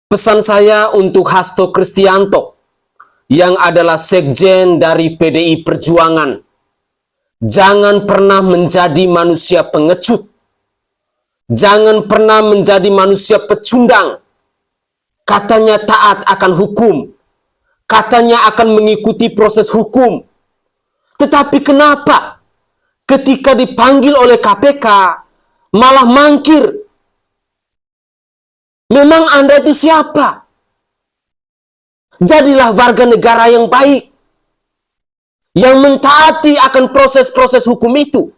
Pesan saya untuk Hasto Kristianto yang adalah sekjen dari PDI Perjuangan. Jangan pernah menjadi manusia pengecut. Jangan pernah menjadi manusia pecundang. Katanya taat akan hukum. Katanya akan mengikuti proses hukum. Tetapi kenapa ketika dipanggil oleh KPK malah mangkir? Memang Anda itu siapa? Jadilah warga negara yang baik, yang mentaati akan proses-proses hukum itu.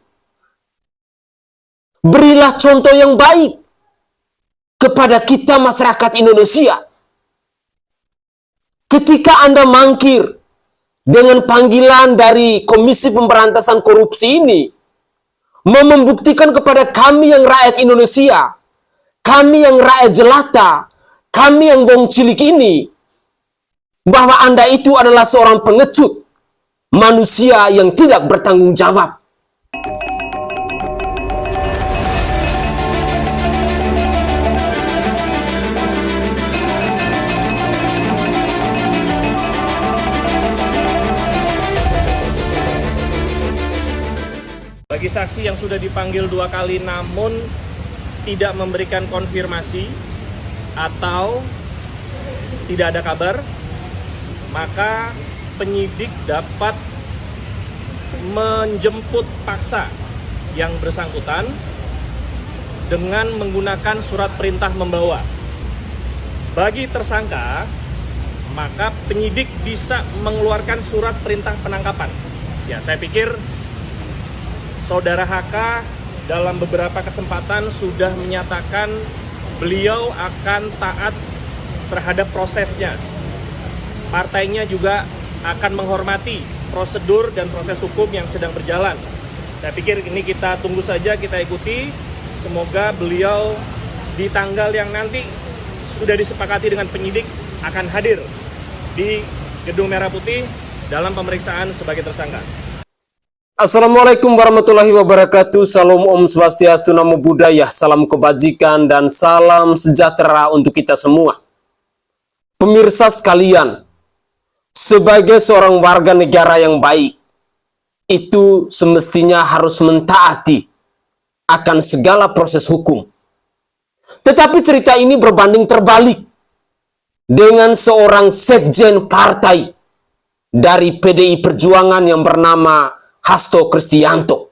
Berilah contoh yang baik kepada kita masyarakat Indonesia. Ketika Anda mangkir dengan panggilan dari Komisi Pemberantasan Korupsi ini, mau membuktikan kepada kami yang rakyat Indonesia, kami yang rakyat jelata, kami yang wong cilik ini, bahwa Anda itu adalah seorang pengecut, manusia yang tidak bertanggung jawab. Bagi saksi yang sudah dipanggil 2 kali namun tidak memberikan konfirmasi atau tidak ada kabar, maka penyidik dapat menjemput paksa yang bersangkutan dengan menggunakan surat perintah membawa. Bagi tersangka, maka penyidik bisa mengeluarkan surat perintah penangkapan. Ya, saya pikir Saudara HK dalam beberapa kesempatan sudah menyatakan beliau akan taat terhadap prosesnya. Partainya juga akan menghormati prosedur dan proses hukum yang sedang berjalan. Saya pikir ini kita tunggu saja, kita ikuti. Semoga beliau di tanggal yang nanti sudah disepakati dengan penyidik akan hadir di Gedung Merah Putih dalam pemeriksaan sebagai tersangka. Assalamualaikum warahmatullahi wabarakatuh. Salam Om Swastiastu, Namo Buddhaya, salam kebajikan dan salam sejahtera untuk kita semua. Pemirsa sekalian, sebagai seorang warga negara yang baik, itu semestinya harus mentaati akan segala proses hukum. Tetapi cerita ini berbanding terbalik dengan seorang sekjen partai dari PDI Perjuangan yang bernama Hasto Kristianto.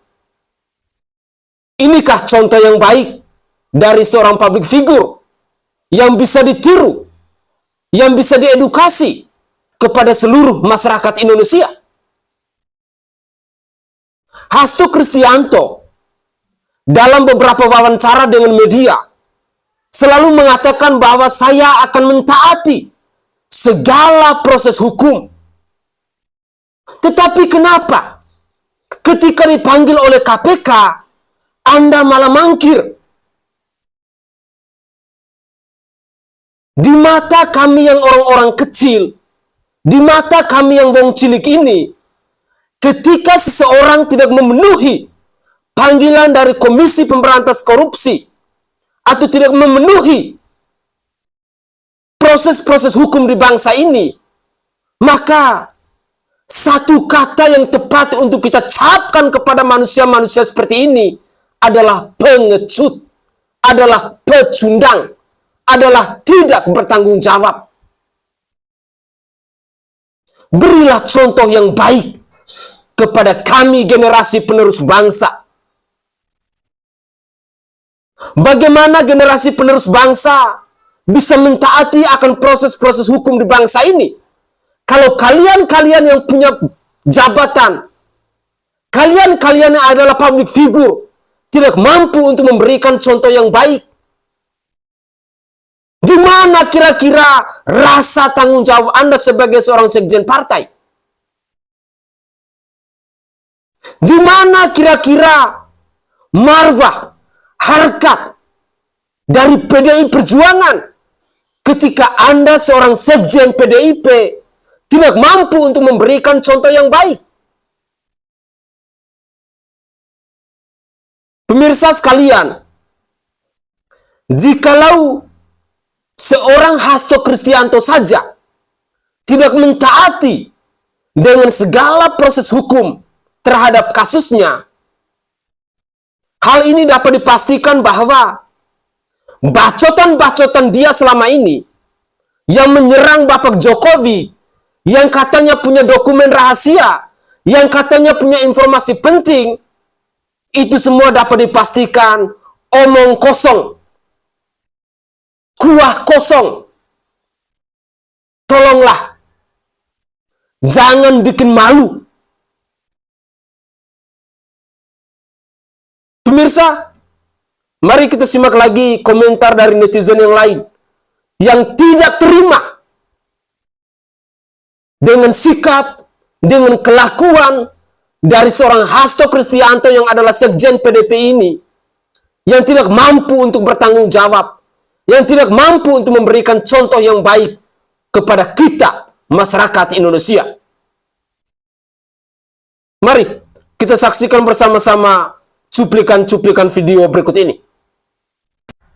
Inikah contoh yang baik dari seorang public figure yang bisa ditiru, yang bisa diedukasi kepada seluruh masyarakat Indonesia? Hasto Kristianto dalam beberapa wawancara dengan media selalu mengatakan bahwa saya akan mentaati segala proses hukum. Tetapi kenapa ketika dipanggil oleh KPK, Anda malah mangkir? Di mata kami yang orang-orang kecil, di mata kami yang wong cilik ini, ketika seseorang tidak memenuhi panggilan dari Komisi Pemberantasan Korupsi atau tidak memenuhi proses-proses hukum di bangsa ini, maka satu kata yang tepat untuk kita capkan kepada manusia-manusia seperti ini adalah pengecut, adalah pecundang, adalah tidak bertanggung jawab. Berilah contoh yang baik kepada kami generasi penerus bangsa. Bagaimana generasi penerus bangsa bisa mentaati akan proses-proses hukum di bangsa ini? Kalau kalian-kalian yang punya jabatan, kalian-kalian yang adalah public figure, tidak mampu untuk memberikan contoh yang baik, di mana kira-kira rasa tanggung jawab Anda sebagai seorang sekjen partai? Di mana kira-kira marwah, harkat dari PDI Perjuangan ketika Anda seorang sekjen PDIP tidak mampu untuk memberikan contoh yang baik? Pemirsa sekalian, jikalau seorang Hasto Kristianto saja tidak mentaati dengan segala proses hukum terhadap kasusnya, hal ini dapat dipastikan bahwa bacotan-bacotan dia selama ini yang menyerang Bapak Jokowi, yang katanya punya dokumen rahasia, yang katanya punya informasi penting, itu semua dapat dipastikan omong kosong, kuah kosong. Tolonglah, jangan bikin malu. Pemirsa, mari kita simak lagi komentar dari netizen yang lain yang tidak terima dengan sikap, dengan kelakuan dari seorang Hasto Kristianto yang adalah sekjen PDP ini, yang tidak mampu untuk bertanggung jawab, yang tidak mampu untuk memberikan contoh yang baik kepada kita, masyarakat Indonesia. Mari kita saksikan bersama-sama cuplikan-cuplikan video berikut ini.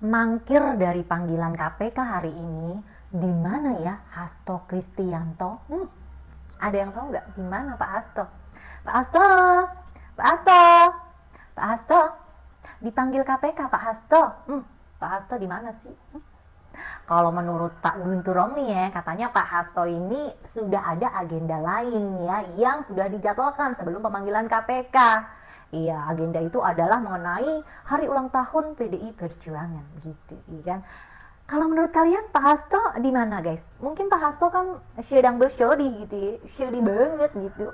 Mangkir dari panggilan KPK hari ini, di mana ya Hasto Kristianto? Ada yang tahu nggak di mana Pak Hasto? Pak Hasto, Pak Hasto, Pak Hasto, dipanggil KPK Pak Hasto. Pak Hasto di mana sih? Kalau menurut Pak Guntur Romli ya, katanya Pak Hasto ini sudah ada agenda lain ya, yang sudah dijadwalkan sebelum pemanggilan KPK. Iya, agenda itu adalah mengenai hari ulang tahun PDI Perjuangan gitu, ya kan? Kalau menurut kalian Pak Hasto di mana, guys? Mungkin Pak Hasto kan sedang bersyodi gitu ya, syodi banget gitu.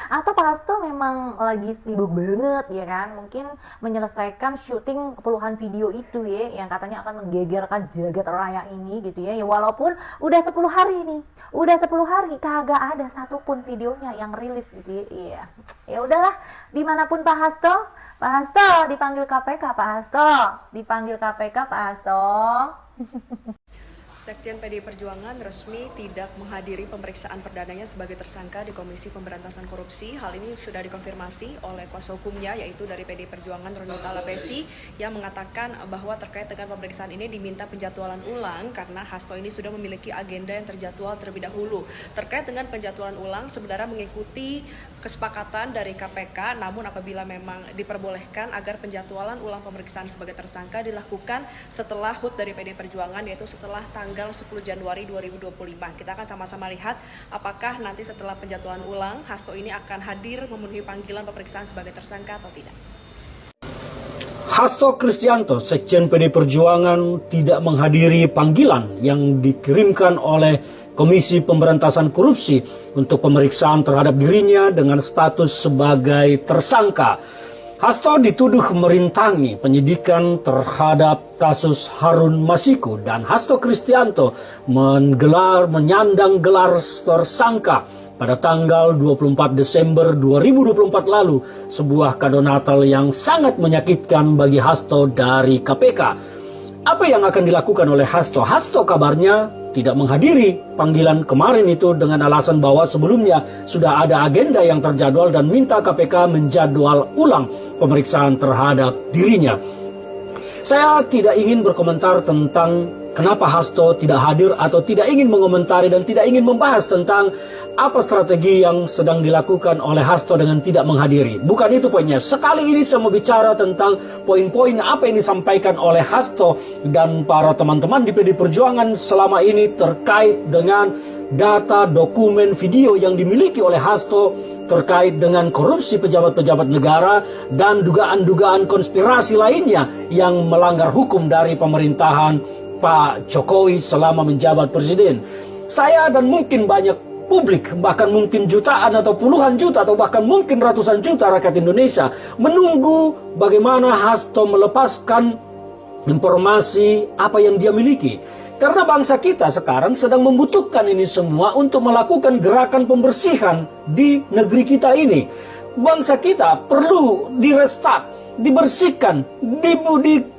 Atau Pak Hasto memang lagi sibuk banget ya kan? Mungkin menyelesaikan syuting puluhan video itu ya, yang katanya akan menggegerkan jagat raya ini gitu ya. Ya walaupun udah 10 hari nih, udah 10 hari kagak ada satupun videonya yang rilis gitu ya. Iya. Ya udahlah, dimanapun Pak Hasto, Pak Hasto dipanggil KPK, Pak Hasto dipanggil KPK, Pak Hasto. Sekjen PDI Perjuangan resmi tidak menghadiri pemeriksaan perdananya sebagai tersangka di Komisi Pemberantasan Korupsi. Hal ini sudah dikonfirmasi oleh kuasa hukumnya, yaitu dari PDI Perjuangan Ronaldo Labesi, yang mengatakan bahwa terkait dengan pemeriksaan ini diminta penjadwalan ulang karena Hasto ini sudah memiliki agenda yang terjadwal terlebih dahulu. Terkait dengan penjadwalan ulang sebenarnya mengikuti kesepakatan dari KPK, namun apabila memang diperbolehkan agar penjadwalan ulang pemeriksaan sebagai tersangka dilakukan setelah HUT dari PDI Perjuangan, yaitu setelah tanggal 10 Januari 2025. Kita akan sama-sama lihat apakah nanti setelah penjadwalan ulang Hasto ini akan hadir memenuhi panggilan pemeriksaan sebagai tersangka atau tidak. Hasto Kristianto, Sekjen PDI Perjuangan, tidak menghadiri panggilan yang dikirimkan oleh Komisi Pemberantasan Korupsi untuk pemeriksaan terhadap dirinya dengan status sebagai tersangka. Hasto dituduh merintangi penyidikan terhadap kasus Harun Masiku, dan Hasto Kristianto menyandang gelar tersangka pada tanggal 24 Desember 2024 lalu, sebuah kado Natal yang sangat menyakitkan bagi Hasto dari KPK. Apa yang akan dilakukan oleh Hasto? Hasto kabarnya tidak menghadiri panggilan kemarin itu dengan alasan bahwa sebelumnya sudah ada agenda yang terjadwal dan minta KPK menjadwal ulang pemeriksaan terhadap dirinya. Saya tidak ingin berkomentar tentang kenapa Hasto tidak hadir atau tidak ingin mengomentari dan tidak ingin membahas tentang apa strategi yang sedang dilakukan oleh Hasto dengan tidak menghadiri. Bukan itu poinnya. Sekali ini saya mau bicara tentang poin-poin apa yang disampaikan oleh Hasto dan para teman-teman di PDI Perjuangan selama ini terkait dengan data, dokumen, video yang dimiliki oleh Hasto terkait dengan korupsi pejabat-pejabat negara dan dugaan-dugaan konspirasi lainnya yang melanggar hukum dari pemerintahan Pak Jokowi selama menjabat presiden. Saya dan mungkin banyak publik, bahkan mungkin jutaan atau puluhan juta atau bahkan mungkin ratusan juta rakyat Indonesia menunggu bagaimana Hasto melepaskan informasi apa yang dia miliki. Karena bangsa kita sekarang sedang membutuhkan ini semua untuk melakukan gerakan pembersihan di negeri kita ini. Bangsa kita perlu direstart, dibersihkan,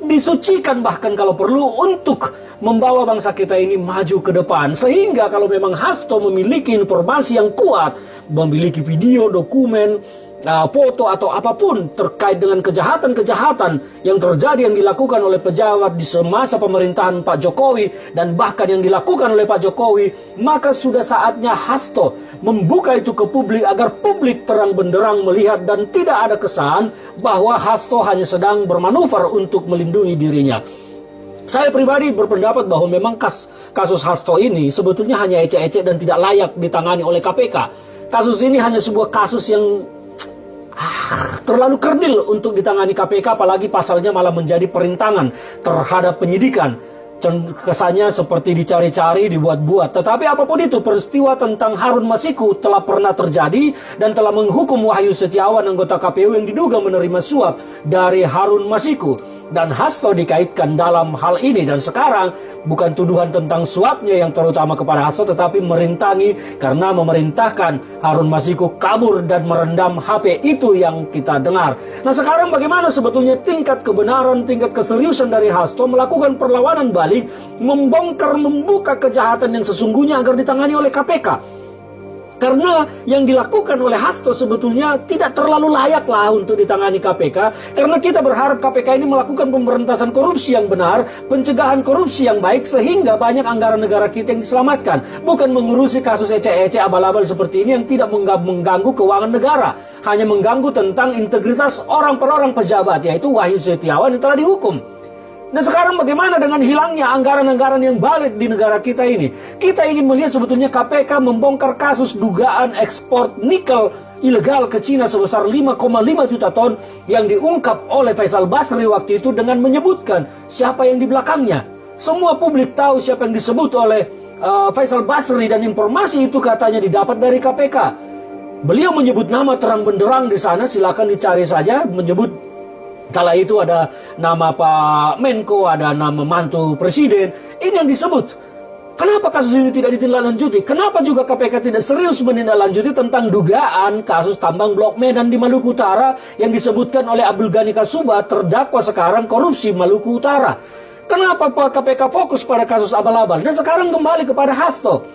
disucikan bahkan kalau perlu untuk membawa bangsa kita ini maju ke depan. Sehingga kalau memang Hasto memiliki informasi yang kuat, memiliki video, dokumen, foto atau apapun terkait dengan kejahatan-kejahatan yang terjadi yang dilakukan oleh pejabat di semasa pemerintahan Pak Jokowi dan bahkan yang dilakukan oleh Pak Jokowi, maka sudah saatnya Hasto membuka itu ke publik agar publik terang benderang melihat dan tidak ada kesan bahwa Hasto hanya sedang bermanuver untuk melindungi dirinya. Saya pribadi berpendapat bahwa memang kasus Hasto ini sebetulnya hanya ecek-ecek dan tidak layak ditangani oleh KPK. Kasus ini hanya sebuah kasus yang terlalu kerdil untuk ditangani KPK, apalagi pasalnya malah menjadi perintangan terhadap penyidikan. Kesannya seperti dicari-cari, dibuat-buat. Tetapi apapun itu, peristiwa tentang Harun Masiku telah pernah terjadi dan telah menghukum Wahyu Setiawan, anggota KPU yang diduga menerima suap dari Harun Masiku. Dan Hasto dikaitkan dalam hal ini. Dan sekarang bukan tuduhan tentang suapnya yang terutama kepada Hasto, tetapi merintangi karena memerintahkan Harun Masiku kabur dan merendam HP. Itu yang kita dengar. Nah sekarang bagaimana sebetulnya tingkat kebenaran, tingkat keseriusan dari Hasto melakukan perlawanan balik, membuka kejahatan yang sesungguhnya agar ditangani oleh KPK. Karena yang dilakukan oleh Hasto sebetulnya tidak terlalu layak lah untuk ditangani KPK. Karena kita berharap KPK ini melakukan pemberantasan korupsi yang benar, pencegahan korupsi yang baik, sehingga banyak anggaran negara kita yang diselamatkan. Bukan mengurusi kasus ecek-ecek abal-abal seperti ini yang tidak mengganggu keuangan negara, hanya mengganggu tentang integritas orang per orang pejabat, yaitu Wahyu Setiawan yang telah dihukum. Nah sekarang bagaimana dengan hilangnya anggaran-anggaran yang balik di negara kita ini? Kita ingin melihat sebetulnya KPK membongkar kasus dugaan ekspor nikel ilegal ke Cina sebesar 5,5 juta ton yang diungkap oleh Faisal Basri waktu itu dengan menyebutkan siapa yang di belakangnya. Semua publik tahu siapa yang disebut oleh Faisal Basri dan informasi itu katanya didapat dari KPK. Beliau menyebut nama terang benderang di sana, silakan dicari saja, menyebut kala itu ada nama Pak Menko, ada nama mantu presiden. Ini yang disebut. Kenapa kasus ini tidak ditindaklanjuti? Kenapa juga KPK tidak serius menindaklanjuti tentang dugaan kasus tambang Blok Medan di Maluku Utara yang disebutkan oleh Abdul Ghani Kasuba, terdakwa sekarang korupsi Maluku Utara? Kenapa KPK fokus pada kasus abal-abal? Dan sekarang kembali kepada Hasto.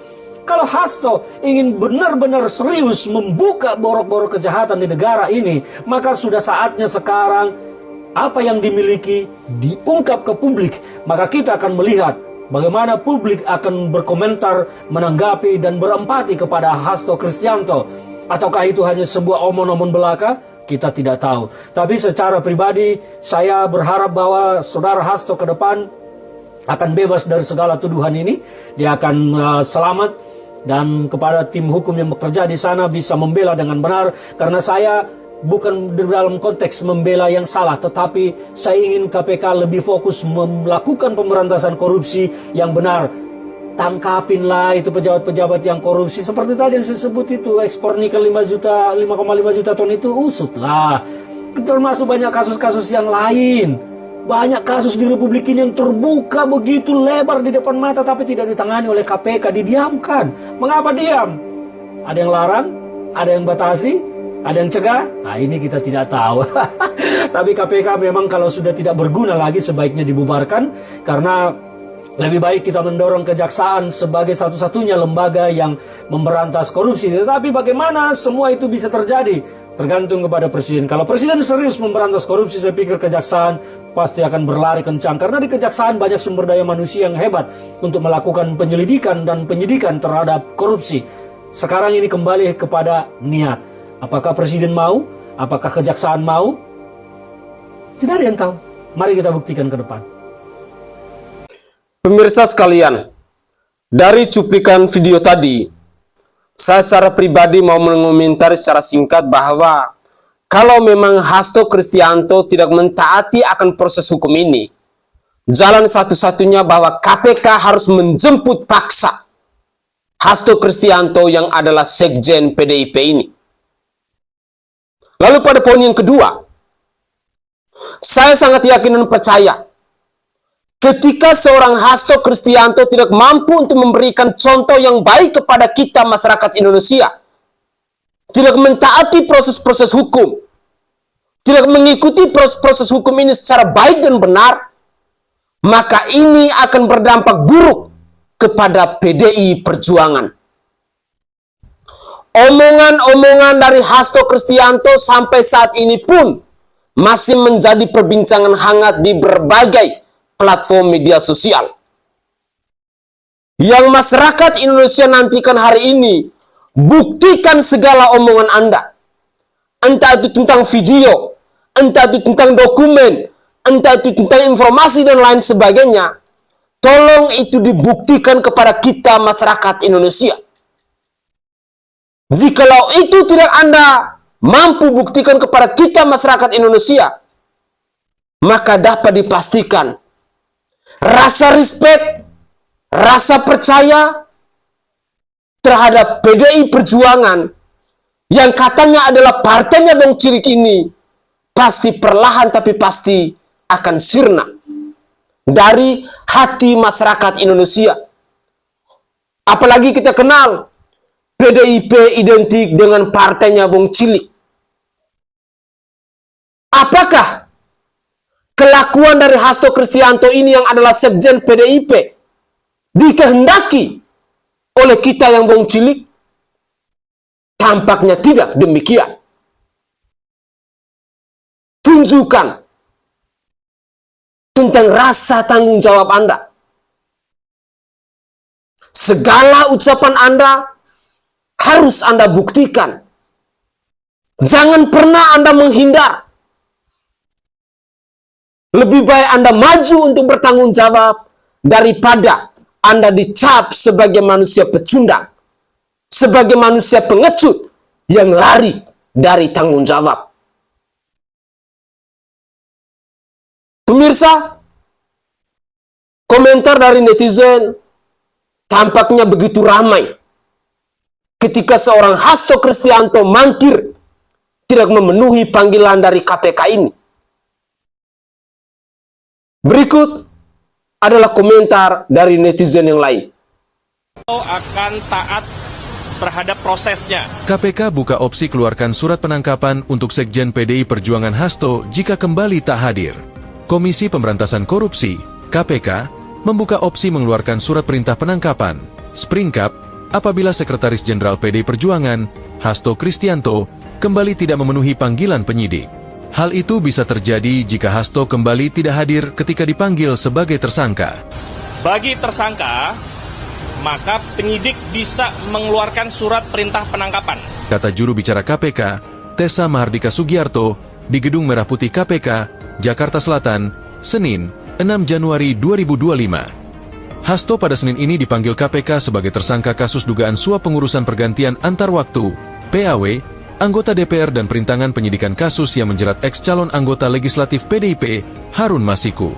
Kalau Hasto ingin benar-benar serius membuka borok-borok kejahatan di negara ini, maka sudah saatnya sekarang apa yang dimiliki diungkap ke publik. Maka kita akan melihat bagaimana publik akan berkomentar, menanggapi dan berempati kepada Hasto Kristianto. Ataukah itu hanya sebuah omon-omon belaka? Kita tidak tahu. Tapi secara pribadi saya berharap bahwa saudara Hasto ke depan akan bebas dari segala tuduhan ini. Dia akan selamat, dan kepada tim hukum yang bekerja di sana bisa membela dengan benar. Karena saya bukan dalam konteks membela yang salah, tetapi saya ingin KPK lebih fokus melakukan pemberantasan korupsi yang benar. Tangkapinlah itu pejabat-pejabat yang korupsi. Seperti tadi yang saya sebut itu, ekspor nikel 5,5 juta ton itu usutlah. Termasuk banyak kasus-kasus yang lain. Banyak kasus di Republik ini yang terbuka begitu lebar di depan mata tapi tidak ditangani oleh KPK, didiamkan. Mengapa diam? Ada yang larang? Ada yang batasi? Ada yang cegah? Nah ini kita tidak tahu. Tapi KPK memang kalau sudah tidak berguna lagi sebaiknya dibubarkan. Karena lebih baik kita mendorong kejaksaan sebagai satu-satunya lembaga yang memberantas korupsi. Tetapi bagaimana semua itu bisa terjadi? Tergantung kepada presiden. Kalau presiden serius memberantas korupsi, saya pikir kejaksaan pasti akan berlari kencang. Karena di kejaksaan banyak sumber daya manusia yang hebat untuk melakukan penyelidikan dan penyidikan terhadap korupsi. Sekarang ini kembali kepada niat. Apakah presiden mau? Apakah kejaksaan mau? Tidak ada yang tahu. Mari kita buktikan ke depan. Pemirsa sekalian, dari cuplikan video tadi, saya secara pribadi mau mengomentari secara singkat bahwa kalau memang Hasto Kristianto tidak mentaati akan proses hukum ini, jalan satu-satunya bahwa KPK harus menjemput paksa Hasto Kristianto yang adalah sekjen PDIP ini. Lalu pada poin yang kedua, saya sangat yakin dan percaya ketika seorang Hasto Kristianto tidak mampu untuk memberikan contoh yang baik kepada kita masyarakat Indonesia, tidak mentaati proses-proses hukum, tidak mengikuti proses-proses hukum ini secara baik dan benar, maka ini akan berdampak buruk kepada PDI Perjuangan. omongan-omongan dari Hasto Kristianto sampai saat ini pun masih menjadi perbincangan hangat di berbagai platform media sosial. Yang masyarakat Indonesia nantikan hari ini, buktikan segala omongan Anda. Entah itu tentang video, entah itu tentang dokumen, entah itu tentang informasi dan lain sebagainya. Tolong itu dibuktikan kepada kita masyarakat Indonesia. Jikalau itu tidak Anda mampu buktikan kepada kita masyarakat Indonesia, maka dapat dipastikan rasa respect, rasa percaya terhadap PDI Perjuangan yang katanya adalah partainya Bang Cilik ini pasti perlahan tapi pasti akan sirna dari hati masyarakat Indonesia. Apalagi kita kenal PDIP identik dengan partainya Bang Cilik. Apakah kelakuan dari Hasto Kristianto ini yang adalah sekjen PDIP dikehendaki oleh kita yang Bang Cilik? Tampaknya tidak demikian. Tunjukkan tentang rasa tanggung jawab Anda. Segala ucapan Anda harus Anda buktikan. Jangan pernah Anda menghindar. Lebih baik Anda maju untuk bertanggung jawab daripada Anda dicap sebagai manusia pecundang, sebagai manusia pengecut yang lari dari tanggung jawab. Pemirsa, komentar dari netizen tampaknya begitu ramai ketika seorang Hasto Kristianto mangkir tidak memenuhi panggilan dari KPK ini. Berikut adalah komentar dari netizen yang lain. Akan taat terhadap prosesnya. KPK buka opsi keluarkan surat penangkapan untuk Sekjen PDI Perjuangan Hasto jika kembali tak hadir. Komisi Pemberantasan Korupsi, KPK, membuka opsi mengeluarkan surat perintah penangkapan, Springkap, apabila Sekretaris Jenderal PDI Perjuangan, Hasto Kristianto, kembali tidak memenuhi panggilan penyidik. Hal itu bisa terjadi jika Hasto kembali tidak hadir ketika dipanggil sebagai tersangka. Bagi tersangka, maka penyidik bisa mengeluarkan surat perintah penangkapan. Kata juru bicara KPK, Tessa Mahardika Sugiarto, di Gedung Merah Putih KPK, Jakarta Selatan, Senin, 6 Januari 2025. Hasto pada Senin ini dipanggil KPK sebagai tersangka kasus dugaan suap pengurusan pergantian antar waktu, PAW, anggota DPR dan perintangan penyidikan kasus yang menjerat ex-calon anggota legislatif PDIP, Harun Masiku.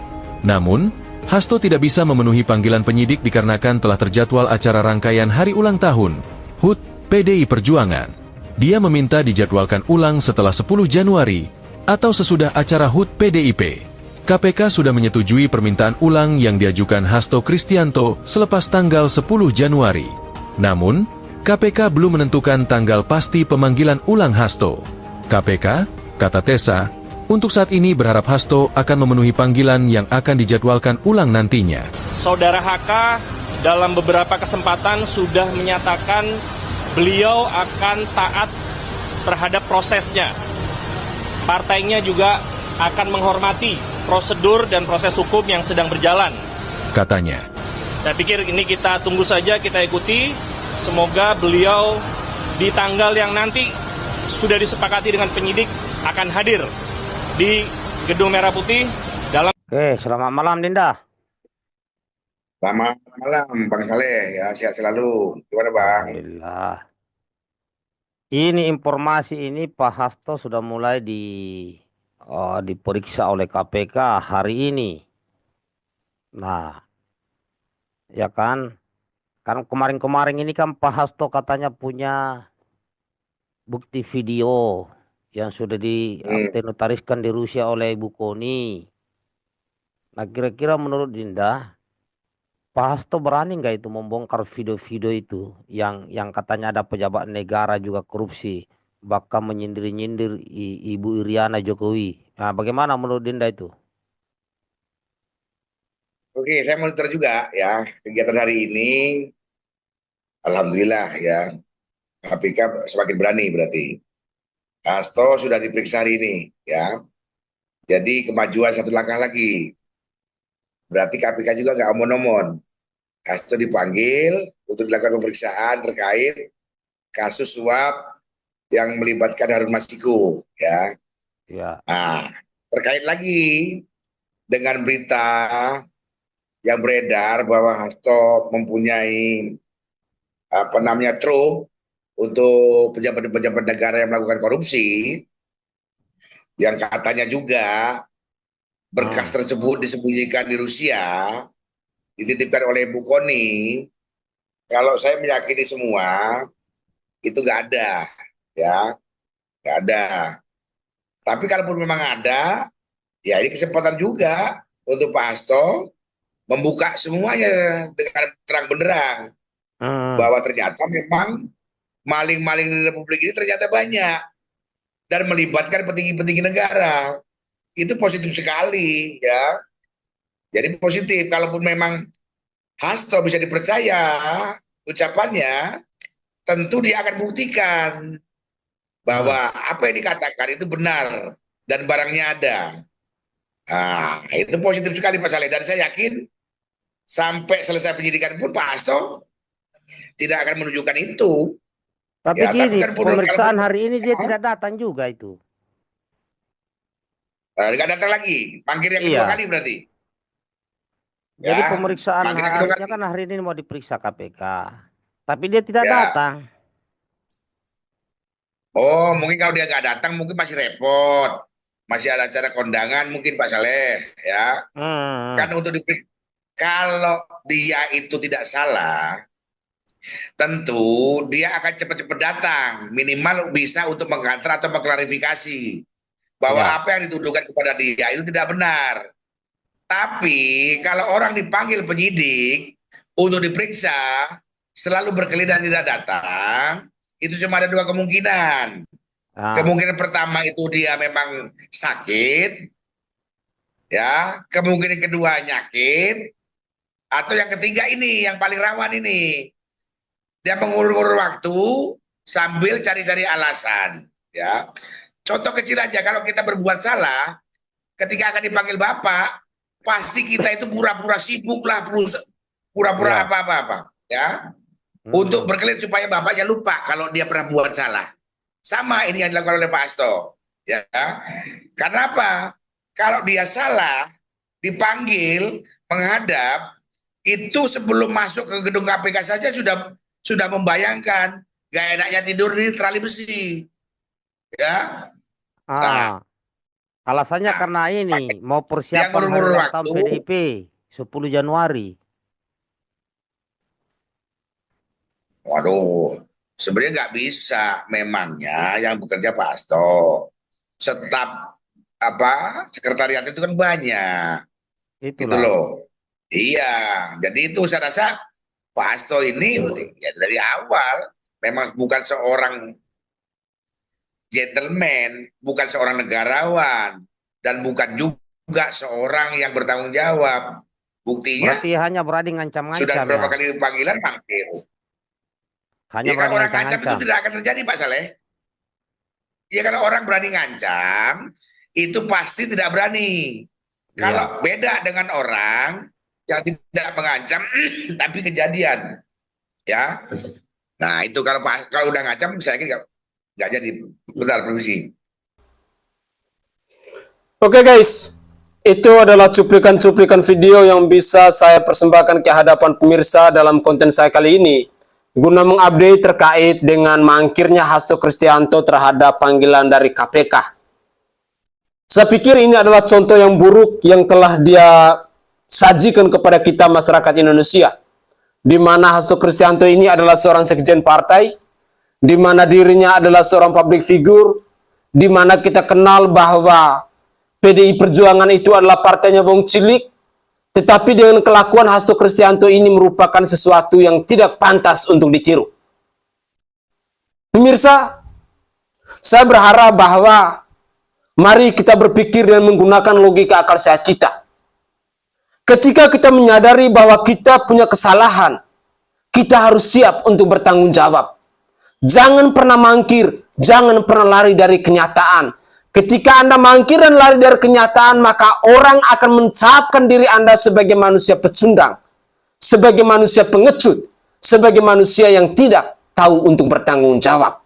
Namun, Hasto tidak bisa memenuhi panggilan penyidik dikarenakan telah terjadwal acara rangkaian hari ulang tahun, HUT PDI Perjuangan. Dia meminta dijadwalkan ulang setelah 10 Januari, atau sesudah acara HUT PDIP. KPK sudah menyetujui permintaan ulang yang diajukan Hasto Kristianto selepas tanggal 10 Januari. Namun, KPK belum menentukan tanggal pasti pemanggilan ulang Hasto. KPK, kata Tessa, untuk saat ini berharap Hasto akan memenuhi panggilan yang akan dijadwalkan ulang nantinya. Saudara HK dalam beberapa kesempatan sudah menyatakan beliau akan taat terhadap prosesnya. Partainya juga akan menghormati prosedur dan proses hukum yang sedang berjalan, katanya. Saya pikir ini kita tunggu saja, kita ikuti. Semoga beliau di tanggal yang nanti sudah disepakati dengan penyidik akan hadir di Gedung Merah Putih dalam... Oke, selamat malam Dinda. Selamat malam Bang Saleh, ya sehat selalu. Gimana Bang? Alhamdulillah. Ini informasi ini Pak Hasto sudah mulai diperiksa oleh KPK hari ini. Nah, ya kan kemarin-kemarin ini kan Pak Hasto katanya punya bukti video yang sudah dinotariskan di Rusia oleh Ibu Koni. Nah, kira-kira menurut Dinda, Pak Hasto berani nggak itu membongkar video-video itu yang katanya ada pejabat negara juga korupsi, bahkan menyindir-nyindir Ibu Iriana Jokowi. Nah, bagaimana menurut Dinda itu? Oke, saya monitor juga ya kegiatan hari ini. Alhamdulillah ya. KPK semakin berani berarti. Hasto sudah diperiksa hari ini, ya. Jadi kemajuan satu langkah lagi. Berarti KPK juga nggak omon-omon. Hasto dipanggil untuk dilakukan pemeriksaan terkait kasus suap yang melibatkan Harun Masiku, ya. Ya. Nah, terkait lagi dengan berita yang beredar bahwa Hasto mempunyai truk untuk pejabat-pejabat negara yang melakukan korupsi, yang katanya juga berkas tersebut disembunyikan di Rusia, dititipkan oleh Bu Koni. Kalau saya meyakini semua itu nggak ada, ya, nggak ada. Tapi kalaupun memang ada, ya ini kesempatan juga untuk Pak Hasto membuka semuanya dengan terang benderang bahwa ternyata memang maling-maling di Republik ini ternyata banyak dan melibatkan petinggi-petinggi negara. Itu positif sekali, ya. Jadi positif. Kalaupun memang Hasto bisa dipercaya ucapannya, tentu dia akan buktikan bahwa apa yang dikatakan itu benar dan barangnya ada. Nah, itu positif sekali Pak Saleh. Dan saya yakin sampai selesai penyidikan pun Pak Hasto tidak akan menunjukkan itu. Tapi Ya, gini, kan pemeriksaan hari ini dia tidak datang juga itu. Nggak datang lagi, manggil yang kedua kali berarti. Jadi Ya, pemeriksaan manggil yang kedua harusnya kali. kan hari ini mau diperiksa KPK. Tapi dia tidak Ya. datang. Oh, mungkin kalau dia nggak datang mungkin masih repot. Masih ada acara kondangan mungkin Pak Saleh, ya. Kan untuk diperiksa, kalau dia itu tidak salah, tentu dia akan cepat-cepat datang, minimal bisa untuk mengkantor atau mengklarifikasi bahwa apa yang dituduhkan kepada dia itu tidak benar. Tapi kalau orang dipanggil penyidik untuk diperiksa, selalu berkelit dan tidak datang, itu cuma ada dua kemungkinan. Kemungkinan pertama itu dia memang sakit, ya. Kemungkinan kedua nyakit, atau yang ketiga ini yang paling rawan ini. Dia mengulur-ulur waktu sambil cari-cari alasan, ya. Contoh kecil aja, kalau kita berbuat salah, ketika akan dipanggil bapak, pasti kita itu pura-pura sibuk lah, pura-pura apa-apa, ya. Untuk berkelit supaya bapaknya lupa kalau dia pernah buat salah. Sama ini yang dilakukan oleh Pak Hasto, ya. Karena apa? Kalau dia salah, dipanggil, menghadap, itu sebelum masuk ke gedung KPK saja sudah membayangkan gak enaknya tidur di terali besi, ya. Nah, alasannya karena ini mau persiapan hari ulang tahun PDIP 10 Januari. Waduh, sebenarnya nggak bisa. Memangnya yang bekerja Pak Hasto, staf sekretariat itu kan banyak, gitu loh. Iya, jadi itu saya rasa Pak Hasto ini ya dari awal memang bukan seorang gentleman, bukan seorang negarawan, dan bukan juga seorang yang bertanggung jawab. Buktinya berarti hanya berani ngancam-ngancam. Sudah berapa kali panggilan manggil. Hanya kalau orang ngancam ngancam itu tidak akan terjadi Pak Saleh. Ya kalau orang berani ngancam itu pasti tidak berani. Kalau beda dengan orang yang tidak mengancam tapi kejadian, ya. Nah itu kalau udah ngancam saya kira nggak jadi. Bentar, permisi. Oke guys, itu adalah cuplikan-cuplikan video yang bisa saya persembahkan ke hadapan pemirsa dalam konten saya kali ini, guna mengupdate terkait dengan mangkirnya Hasto Kristianto terhadap panggilan dari KPK. Saya pikir ini adalah contoh yang buruk yang telah dia sajikan kepada kita masyarakat Indonesia, di mana Hasto Kristianto ini adalah seorang sekjen partai, di mana dirinya adalah seorang public figure, di mana kita kenal bahwa PDI Perjuangan itu adalah partainya Wong Cilik, tetapi dengan kelakuan Hasto Kristianto ini merupakan sesuatu yang tidak pantas untuk ditiru. Pemirsa, saya berharap bahwa mari kita berpikir dan menggunakan logika akal sehat kita. Ketika kita menyadari bahwa kita punya kesalahan, kita harus siap untuk bertanggung jawab. Jangan pernah mangkir, jangan pernah lari dari kenyataan. Ketika Anda mangkir dan lari dari kenyataan, maka orang akan mencapkan diri Anda sebagai manusia pecundang, sebagai manusia pengecut, sebagai manusia yang tidak tahu untuk bertanggung jawab.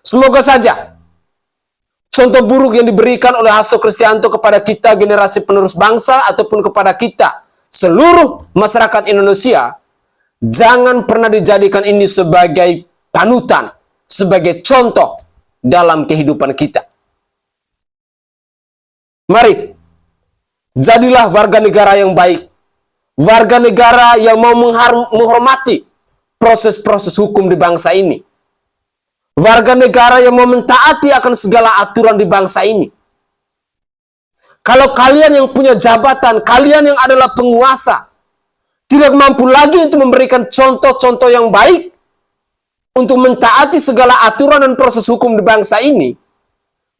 Semoga saja contoh buruk yang diberikan oleh Hasto Kristianto kepada kita generasi penerus bangsa ataupun kepada kita seluruh masyarakat Indonesia, jangan pernah dijadikan ini sebagai panutan, sebagai contoh dalam kehidupan kita. Mari, jadilah warga negara yang baik, warga negara yang mau menghormati proses-proses hukum di bangsa ini, warga negara yang mau mentaati akan segala aturan di bangsa ini. Kalau kalian yang punya jabatan, kalian yang adalah penguasa, tidak mampu lagi untuk memberikan contoh-contoh yang baik untuk mentaati segala aturan dan proses hukum di bangsa ini,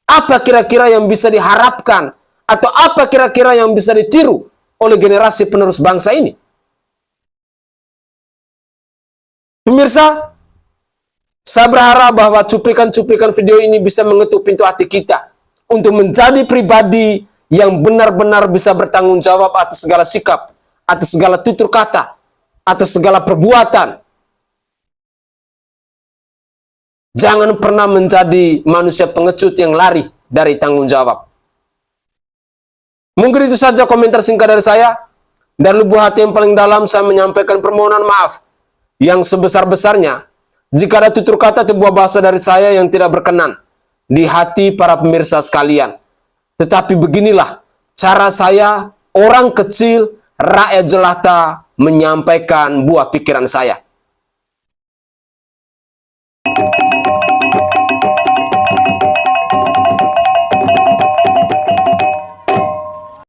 apa kira-kira yang bisa diharapkan atau apa kira-kira yang bisa ditiru oleh generasi penerus bangsa ini? Pemirsa, saya berharap bahwa cuplikan-cuplikan video ini bisa mengetuk pintu hati kita untuk menjadi pribadi yang benar-benar bisa bertanggung jawab atas segala sikap, atas segala tutur kata, atas segala perbuatan. Jangan pernah menjadi manusia pengecut yang lari dari tanggung jawab. Mungkin itu saja komentar singkat dari saya. Dari lubuk hati yang paling dalam saya menyampaikan permohonan maaf yang sebesar-besarnya jika ada tutur kata atau buah bahasa dari saya yang tidak berkenan di hati para pemirsa sekalian. Tetapi beginilah cara saya, orang kecil, rakyat jelata, menyampaikan buah pikiran saya.